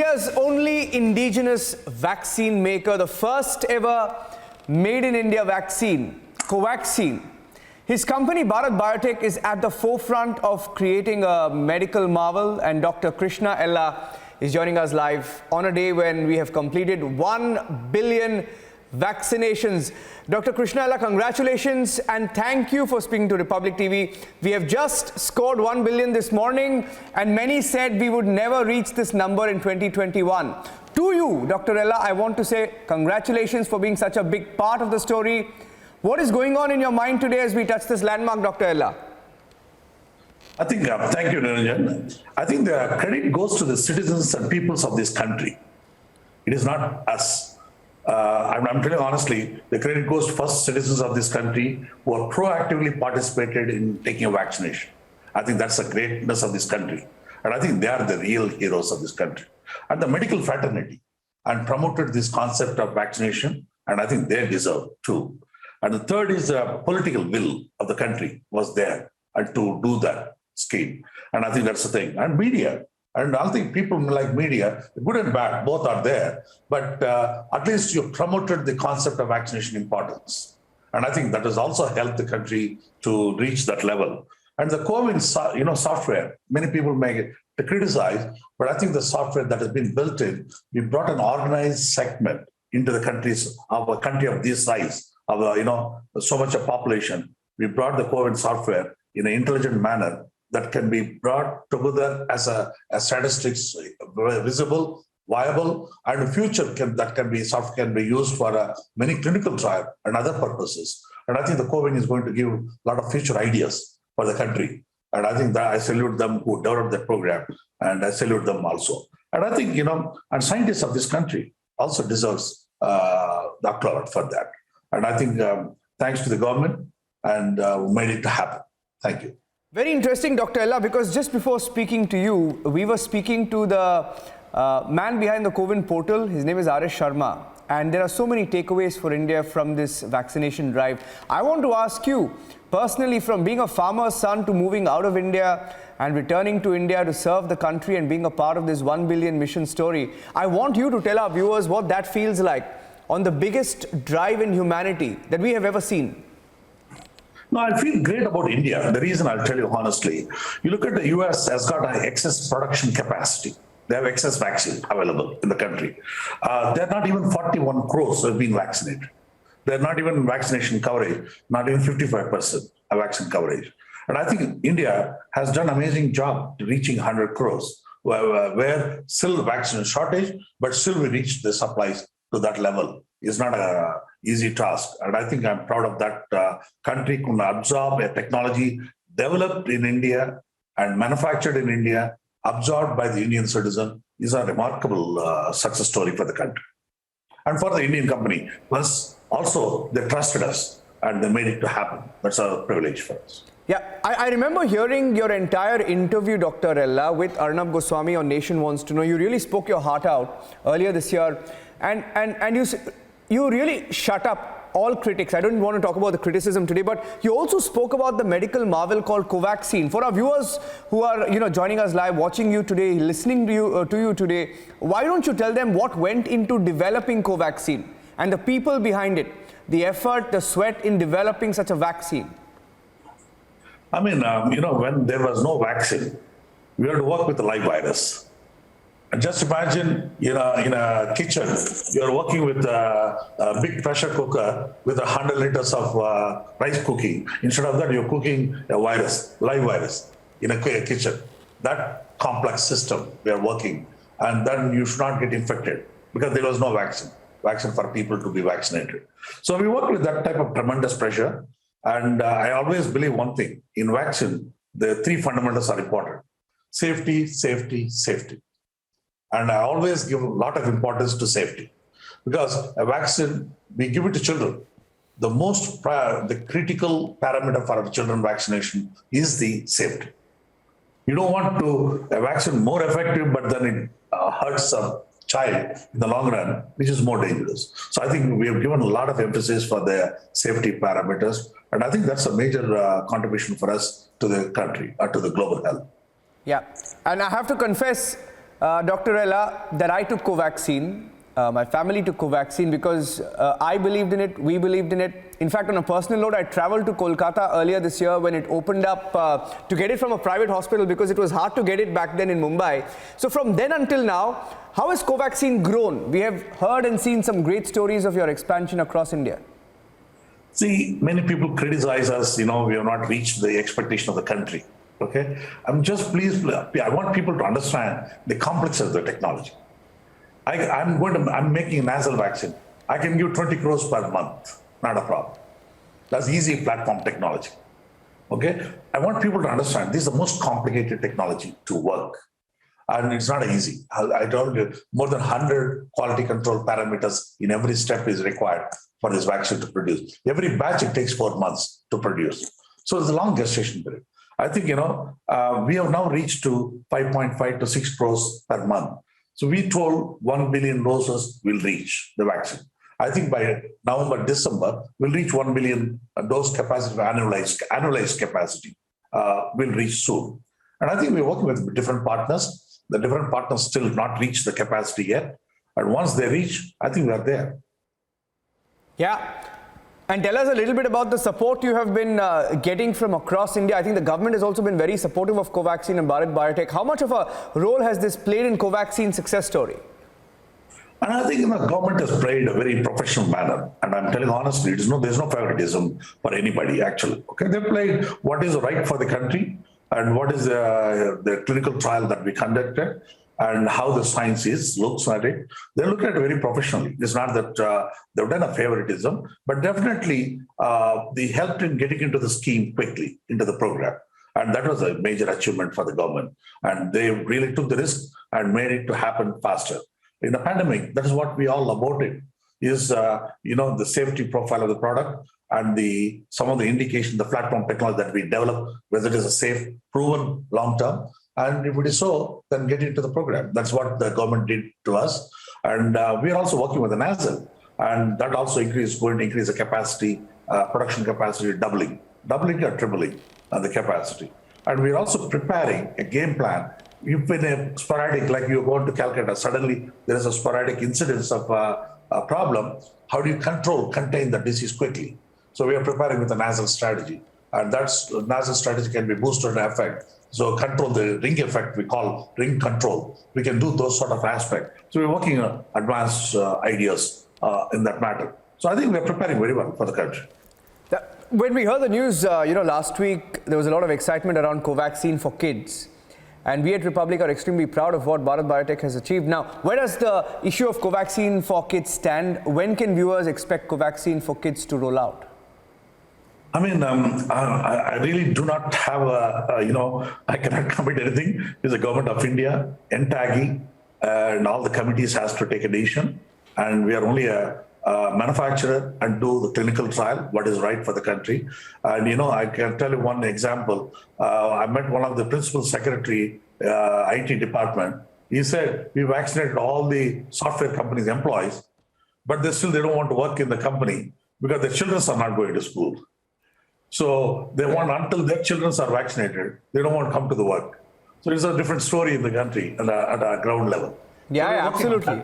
India's only indigenous vaccine maker, the first ever made in India vaccine, Covaxin. His company Bharat Biotech is at the forefront of creating a medical marvel, and Dr. Krishna is joining us live on a day when we have completed 1 billion vaccinations. Dr. Krishna, congratulations and thank you for speaking to Republic TV. We have just scored 1 billion this morning, and many said we would never reach this number in 2021. To you, Dr. I want to say congratulations for being such a big part of the story. What is going on in your mind today as we touch this landmark, Dr. I think, thank you, Niranjan. I think the credit goes to the citizens and peoples of this country. It is not us. I'm telling you honestly, the credit goes to first citizens of this country who are proactively participated in taking a vaccination. I think that's the greatness of this country. And I think they are the real heroes of this country. And the medical fraternity and promoted this concept of vaccination, and I think they deserve too. And the third is the political will of the country was there and to do that scheme. And I think that's the thing. And media. And I think people like media, good and bad, both are there. But at least you promoted the concept of vaccination importance. And I think that has also helped the country to reach that level. And the Covaxin, software, many people may criticize, but I think the software that has been built in, we brought an organized segment into the countries of a country of this size, of so much of population. We brought the Covaxin software in an intelligent manner that can be brought together as statistics visible, viable, and the future software can be used for many clinical trials and other purposes. And I think the Covaxin is going to give a lot of future ideas for the country. And I think that I salute them who developed that program, and I salute them also. And I think, and scientists of this country also deserves the applaud for that. And I think thanks to the government and made it happen. Thank you. Very interesting, Dr. because just before speaking to you, we were speaking to the man behind the Covaxin portal. His name is Arish Sharma. And there are so many takeaways for India from this vaccination drive. I want to ask you, personally, from being a farmer's son to moving out of India and returning to India to serve the country and being a part of this 1 billion mission story, I want you to tell our viewers what that feels like on the biggest drive in humanity that we have ever seen. No, I feel great about India. The reason I'll tell you honestly, you look at the US has got an excess production capacity. They have excess vaccine available in the country. They're not even 41 crores have been vaccinated. They're not even vaccination coverage, not even 55% of vaccine coverage. And I think India has done an amazing job reaching 100 crores, where still vaccine shortage, but still we reached the supplies to that level. It's not an easy task. And I think I'm proud of that country could absorb a technology developed in India and manufactured in India, absorbed by the Indian citizen, is a remarkable success story for the country. And for the Indian company, plus also they trusted us and they made it to happen. That's a privilege for us. Yeah, I remember hearing your entire interview, Dr. with Arnab Goswami on Nation Wants to Know. You really spoke your heart out earlier this year. And you really shut up all critics. I don't want to talk about the criticism today, but you also spoke about the medical marvel called Covaxin. For our viewers who are joining us live, watching you today, listening to you today, why don't you tell them what went into developing Covaxin and the people behind it, the effort, the sweat in developing such a vaccine? I mean, when there was no vaccine, we had to work with the live virus. And just imagine, in a kitchen, you're working with a big pressure cooker with 100 liters of rice cooking. Instead of that, you're cooking a virus, live virus, in a kitchen. That complex system we are working. And then you should not get infected because there was no vaccine for people to be vaccinated. So we work with that type of tremendous pressure. And I always believe one thing, in vaccine, the three fundamentals are important: safety, safety, safety. And I always give a lot of importance to safety, because a vaccine, we give it to children. The critical parameter for our children vaccination is the safety. You don't want a vaccine more effective, but then it hurts a child in the long run, which is more dangerous. So I think we have given a lot of emphasis for the safety parameters. And I think that's a major contribution for us to the country or to the global health. Yeah. And I have to confess, Dr. Ella, that I took Covaxin. My family took Covaxin because I believed in it, we believed in it. In fact, on a personal note, I traveled to Kolkata earlier this year when it opened up to get it from a private hospital because it was hard to get it back then in Mumbai. So from then until now, how has Covaxin grown? We have heard and seen some great stories of your expansion across India. See, many people criticize us, we have not reached the expectation of the country. Okay, I'm just pleased. I want people to understand the complexity of the technology. I'm making a nasal vaccine. I can give 20 crores per month, not a problem. That's easy platform technology. Okay, I want people to understand this is the most complicated technology to work. And it's not easy. I told you, more than 100 quality control parameters in every step is required for this vaccine to produce. Every batch, it takes 4 months to produce. So it's a long gestation period. I think, we have now reached to 5.5 to 6 crores per month. So we told 1 billion doses will reach the vaccine. I think by November, December, we'll reach 1 billion dose capacity, annualized capacity will reach soon. And I think we're working with different partners. The different partners still not reached the capacity yet. And once they reach, I think we are there. Yeah. And tell us a little bit about the support you have been getting from across India. I think the government has also been very supportive of Covaxin and Bharat Biotech. How much of a role has this played in Covaxin's success story? And I think the government has played a very professional manner. And I'm telling honestly, there's no favoritism for anybody, actually. Okay, they played what is right for the country and what is the clinical trial that we conducted and how the science looks at it. They look at it very professionally. It's not that they've done a favoritism, but definitely they helped in getting into the scheme quickly, into the program. And that was a major achievement for the government. And they really took the risk and made it to happen faster. In the pandemic, that is what we all about it, is, the safety profile of the product and some of the indication, the platform technology that we develop, whether it is a safe, proven long-term. And if it is so, then get into the program. That's what the government did to us. And we are also working with the nasal. And that also going to increase the capacity, production capacity, doubling or tripling the capacity. And we're also preparing a game plan. You've been a sporadic, like you go to Calcutta, suddenly there is a sporadic incidence of a problem. How do you contain the disease quickly? So we are preparing with a nasal strategy. And that's nasal strategy can be boosted effect. So control the ring effect, we call ring control. We can do those sort of aspects. So we're working on advanced ideas in that matter. So I think we're preparing very well for the country. When we heard the news, last week, there was a lot of excitement around Covaxin for kids. And we at Republic are extremely proud of what Bharat Biotech has achieved. Now, where does the issue of Covaxin for kids stand? When can viewers expect Covaxin for kids to roll out? I mean, I really do not have I cannot commit anything. It's the government of India, NTAGI, and all the committees has to take a decision. And we are only a manufacturer and do the clinical trial, what is right for the country. And, I can tell you one example. I met one of the principal secretary, IT department. He said, we vaccinated all the software companies' employees, but they don't want to work in the company because their children are not going to school. So they want, until their children are vaccinated, they don't want to come to the work. So it's a different story in the country at a ground level. Yeah, absolutely.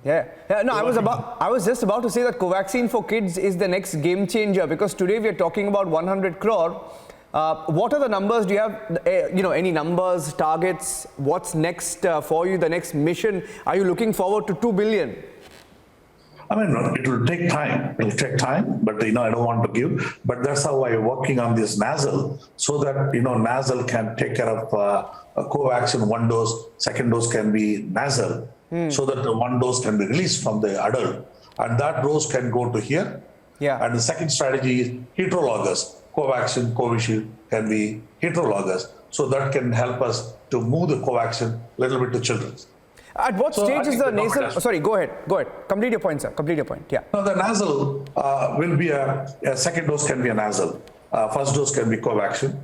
Yeah. No, I was just about to say that Covaxin for kids is the next game changer, because today we are talking about 100 crore. What are the numbers? Do you have, any numbers, targets? What's next for you, the next mission? Are you looking forward to 2 billion? I mean, it will take time. It will take time, but I don't want to give. But that's how I'm working on this nasal, so that nasal can take care of a Covaxin 1 dose, second dose can be nasal, so that the 1 dose can be released from the adult, and that dose can go to here. Yeah. And the second strategy is heterologous. Covaxin, Covishield can be heterologous, so that can help us to move the Covaxin a little bit to children. At what stage is the nasal? Sorry, go ahead. Complete your point, sir. Complete your point. Yeah. No, the nasal will be a second dose can be a nasal. First dose can be Covaxin,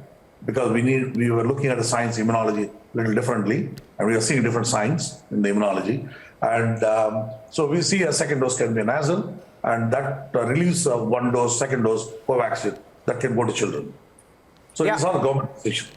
because we were looking at the science immunology a little differently, and we are seeing different science in the immunology. And so we see a second dose can be a nasal, and that release of 1 dose, second dose Covaxin, that can go to children. So it's all a government decision.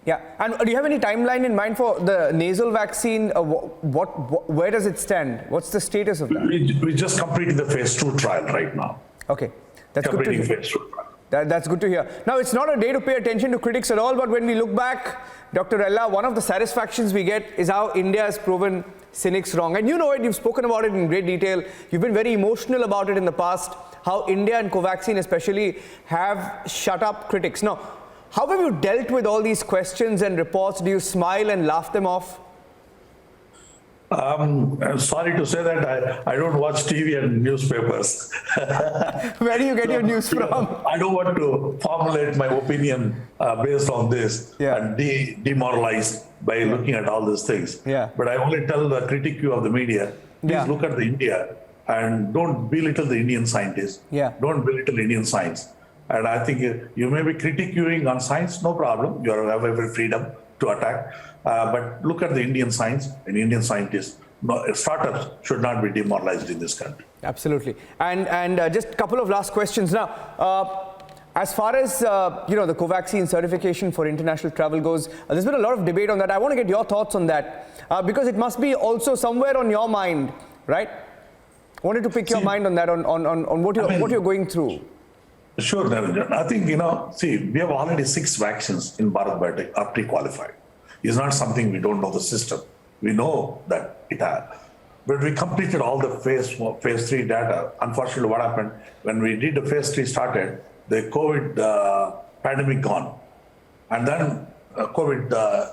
Yeah, and do you have any timeline in mind for the nasal vaccine? Where does it stand? What's the status of that? We just completed the phase 2 trial right now. Okay, that's good to Completing hear. phase 2 trial. That's good to hear. Now, it's not a day to pay attention to critics at all, but when we look back, Dr. Ella, one of the satisfactions we get is how India has proven cynics wrong. And you know it, you've spoken about it in great detail. You've been very emotional about it in the past, how India and Covaxin especially have shut up critics. Now, how have you dealt with all these questions and reports? Do you smile and laugh them off? I'm sorry to say that I don't watch TV and newspapers. Where do you get your news from? I don't want to formulate my opinion based on this and demoralized by looking at all these things. Yeah. But I only tell the critique of the media, please look at the India and don't belittle the Indian scientists. Yeah. Don't belittle Indian science. And I think you may be critiquing on science, no problem. You have every freedom to attack. But look at the Indian science and Indian scientists. No, startups should not be demoralized in this country. Absolutely. And just a couple of last questions now. As far as the Covaxin certification for international travel goes, there's been a lot of debate on that. I want to get your thoughts on that because it must be also somewhere on your mind, right? I wanted to pick your mind on that, on what you're going through. Sure, Narendran. I think, we have already 6 vaccines in Bharat Biotech are pre-qualified. It's not something we don't know the system. We know that it has. But we completed all the phase 3 data. Unfortunately, what happened, when we did the phase 3 started, the COVID pandemic gone. And then COVID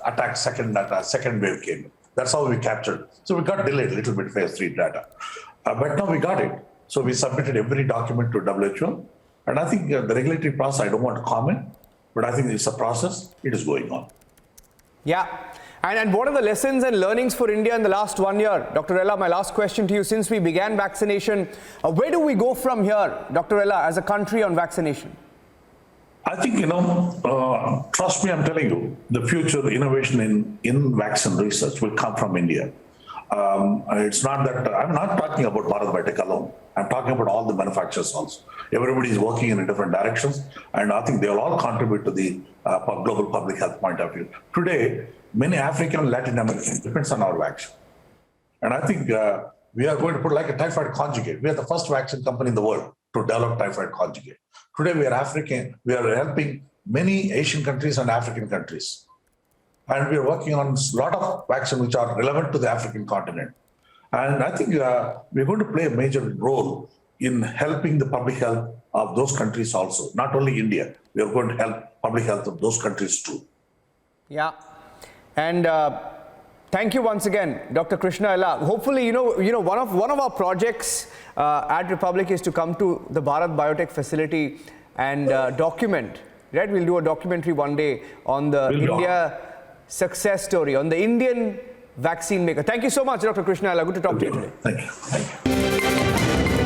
attack, second wave came. That's how we captured. So we got delayed a little bit phase 3 data. But now we got it. So we submitted every document to WHO. And I think the regulatory process, I don't want to comment, but I think it's a process. It is going on. Yeah. And what are the lessons and learnings for India in the last 1 year? Dr. Ella, my last question to you, since we began vaccination, where do we go from here, Dr. Ella, as a country on vaccination? I think, trust me, I'm telling you, the future innovation in vaccine research will come from India. It's not that, I'm not talking about Bharat Biotech alone. I'm talking about all the manufacturers also. Everybody is working in different directions, and I think they will all contribute to the global public health point of view. Today, many African and Latin Americans depends on our vaccine. And I think we are going to put like a typhoid conjugate. We are the first vaccine company in the world to develop typhoid conjugate. Today, we are helping many Asian countries and African countries. And we are working on a lot of vaccines which are relevant to the African continent. And I think we're going to play a major role in helping the public health of those countries also. Not only India, we are going to help public health of those countries too. Yeah. And thank you once again, Dr. Krishna Ella. Hopefully, one of our projects at Republic is to come to the Bharat Biotech facility and document, right? We'll do a documentary one day on the India success story, on the Indian vaccine maker. Thank you so much, Dr. Krishna Ella. Good to talk to you today. Thank you.